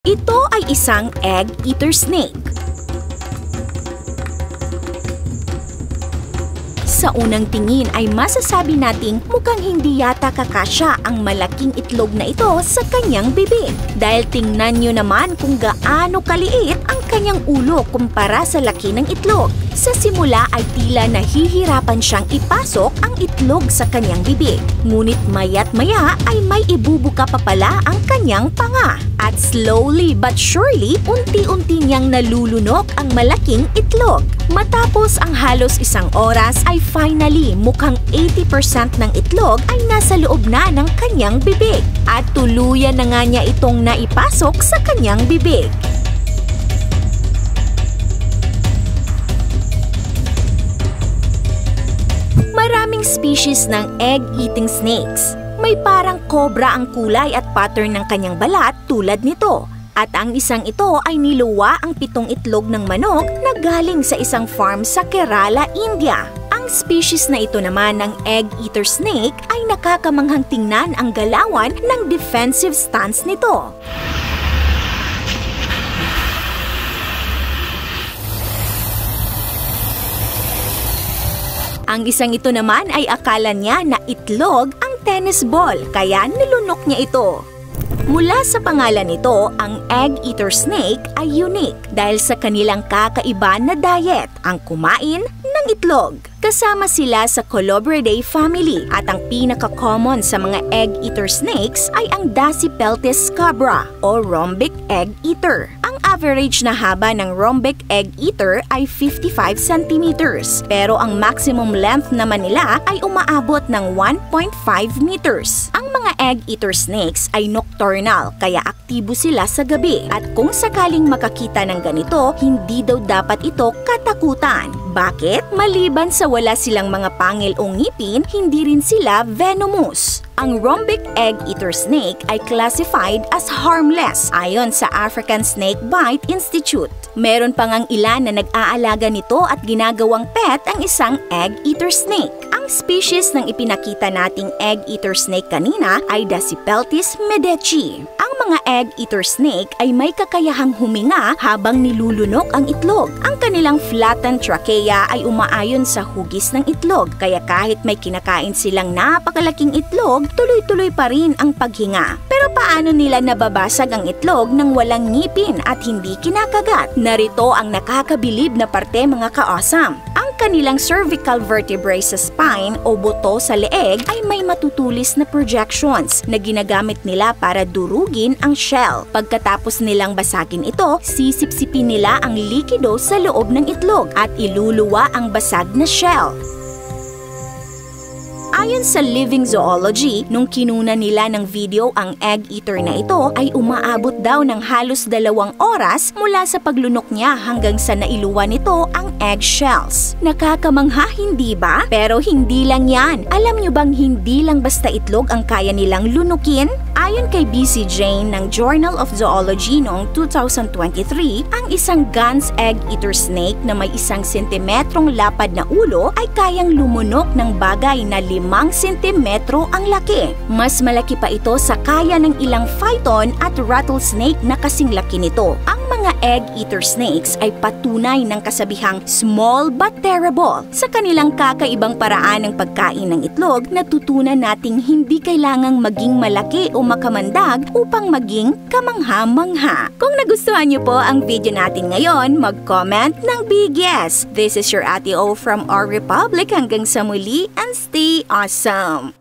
Ito ay isang egg-eater snake. Sa unang tingin ay masasabi nating mukhang hindi yata kakasya ang malaking itlog na ito sa kanyang bibig. Dahil tingnan nyo naman kung gaano kaliit ang kanyang ulo kumpara sa laki ng itlog. Sa simula ay tila nahihirapan siyang ipasok ang itlog sa kanyang bibig. Ngunit maya't maya ay may ibubuka pa pala ang kanyang panga. At slowly but surely, unti-unti niyang nalulunok ang malaking itlog. Matapos ang halos isang oras ay finally mukhang 80% ng itlog ay nasa loob na ng kanyang bibig. At tuluyan na nga niya itong naipasok sa kanyang bibig. Maraming species ng egg-eating snakes. May parang cobra ang kulay at pattern ng kanyang balat tulad nito. At ang isang ito ay niluwa ang 7 itlog ng manok na galing sa isang farm sa Kerala, India. Ang species na ito naman ng egg-eater snake ay nakakamanghang tingnan ang galawan ng defensive stance nito. Ang isang ito naman ay akala niya na itlog ang tennis ball, kaya nilunok niya ito. Mula sa pangalan nito, ang egg-eater snake ay unique dahil sa kanilang kakaiba na diet, ang kumain ng itlog. Kasama sila sa Colubridae family at ang pinaka-common sa mga egg-eater snakes ay ang Dasypeltis scabra o rhombic egg-eater. Ang average na haba ng rhombic egg-eater ay 55 centimeters, pero ang maximum length naman nila ay umaabot ng 1.5 meters. Ang mga egg-eater snakes ay nocturnal, kaya aktibo sila sa gabi. At kung sakaling makakita ng ganito, hindi daw dapat ito katakutan. Bakit? Maliban sa wala silang mga pangil o ngipin, hindi rin sila venomous. Ang rhombic egg-eater snake ay classified as harmless ayon sa African Snake Bite Institute. Meron pang ang ilan na nag-aalaga nito at ginagawang pet ang isang egg-eater snake. Ang species ng ipinakita nating egg-eater snake kanina ay Dasypeltis medechi. Ang mga egg-eater snake ay may kakayahang huminga habang nilulunok ang itlog. Ang kanilang flattened trachea ay umaayon sa hugis ng itlog, kaya kahit may kinakain silang napakalaking itlog, tuloy-tuloy pa rin ang paghinga. Pero paano nila nababasag ang itlog nang walang ngipin at hindi kinakagat? Narito ang nakakabilib na parte, mga ka-awesome. Ang kanilang cervical vertebrae sa spine o buto sa leeg ay may matutulis na projections na ginagamit nila para durugin ang shell. Pagkatapos nilang basagin ito, sisipsipin nila ang likido sa loob ng itlog at iluluwa ang basag na shell. Ayon sa Living Zoology, nung kinuna nila ng video ang egg-eater na ito ay umaabot daw ng halos 2 oras mula sa paglunok niya hanggang sa nailuwa nito ang eggshells. Nakakamangha, hindi ba? Pero hindi lang yan. Alam nyo bang hindi lang basta itlog ang kaya nilang lunukin? Ayon kay B.C. Jane ng Journal of Zoology noong 2023, ang isang Gans egg-eater snake na may 1 sentimetrong lapad na ulo ay kayang lumunok ng bagay na 5 sentimetro ang laki. Mas malaki pa ito sa kaya ng ilang phyton at rattlesnake na kasing laki nito. Ang mga egg-eater snakes ay patunay ng kasabihang small but terrible. Sa kanilang kakaibang paraan ng pagkain ng itlog, natutunan nating hindi kailangang maging malaki o makamandag upang maging kamangha-mangha. Kung nagustuhan niyo po ang video natin ngayon, mag-comment ng big yes. This is your Ate O from our Republic. Hanggang sa muli and stay awesome!